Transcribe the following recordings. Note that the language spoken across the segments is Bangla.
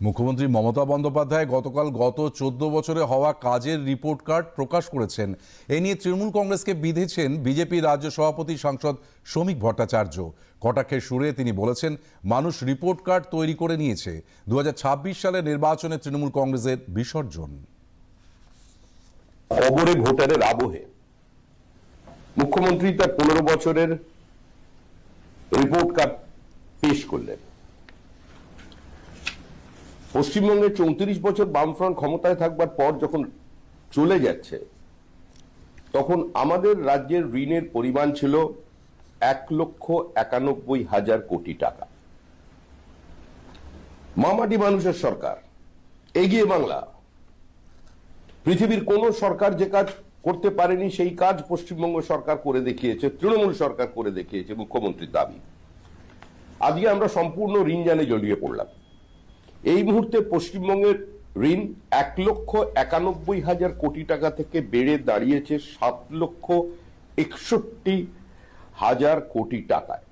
মুখ্যমন্ত্রী মমতা বন্দ্যোপাধ্যায় গতকাল গত 14 বছরে হওয়া কাজের রিপোর্ট কার্ড প্রকাশ করেছেন। এ নিয়ে তৃণমূল কংগ্রেসকে বিঁধেছেন বিজেপি রাজ্য সভাপতি সাংসদ শ্রমিক ভট্টাচার্য। কটাক্ষের সুরে তিনি বলেছেন, মানুষ রিপোর্ট কার্ড তৈরি করে নিয়েছে, 2026 সালে নির্বাচনে তৃণমূল কংগ্রেসের বিসর্জন। খবরে ভোটারের আবহে মুখ্যমন্ত্রী তার 15 বছরের রিপোর্ট কার্ড পেশ করলেন। পশ্চিমবঙ্গে 34 বছর বামফ্রন্ট ক্ষমতায় থাকবার পর যখন চলে যাচ্ছে, তখন আমাদের রাজ্যের ঋণের পরিমাণ ছিল 1,91,000 কোটি টাকা। মামাটি মানুষের সরকার, এগিয়ে বাংলা, পৃথিবীর কোন সরকার যে কাজ করতে পারেনি সেই কাজ পশ্চিমবঙ্গ সরকার করে দেখিয়েছে, তৃণমূল সরকার করে দেখিয়েছে, মুখ্যমন্ত্রীর দাবি। আজকে আমরা সম্পূর্ণ ঋণ জালে জড়িয়ে পড়লাম। এই মুহূর্তে পশ্চিমবঙ্গের ঋণ 1,91,000 কোটি টাকা থেকে বেড়ে দাঁড়িয়েছে 7,61,000 কোটি টাকায়।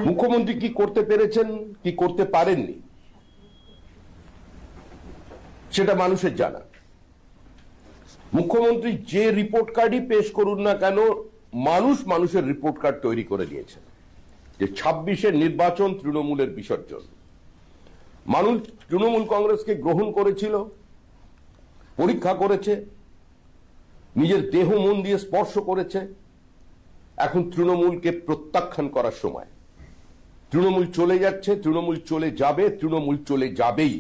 মুখ্যমন্ত্রী কি করতে পেরেছেন, কি করতে পারেননি, সেটা মানুষের জানা। মুখ্যমন্ত্রী যে রিপোর্ট কার্ডই পেশ করুন না কেন, মানুষের রিপোর্ট কার্ড তৈরি করে নিয়েছে যে 26-এর নির্বাচন তৃণমূলের বিসর্জন। মানুষ তৃণমূল কংগ্রেসকে গ্রহণ করেছিল, পরীক্ষা করেছে, নিজের দেহ মন দিয়ে স্পর্শ করেছে। এখন তৃণমূলকে প্রত্যাখ্যান করার সময়। তৃণমূল চলে যাচ্ছে, তৃণমূল চলে যাবে, তৃণমূল চলে যাবেই।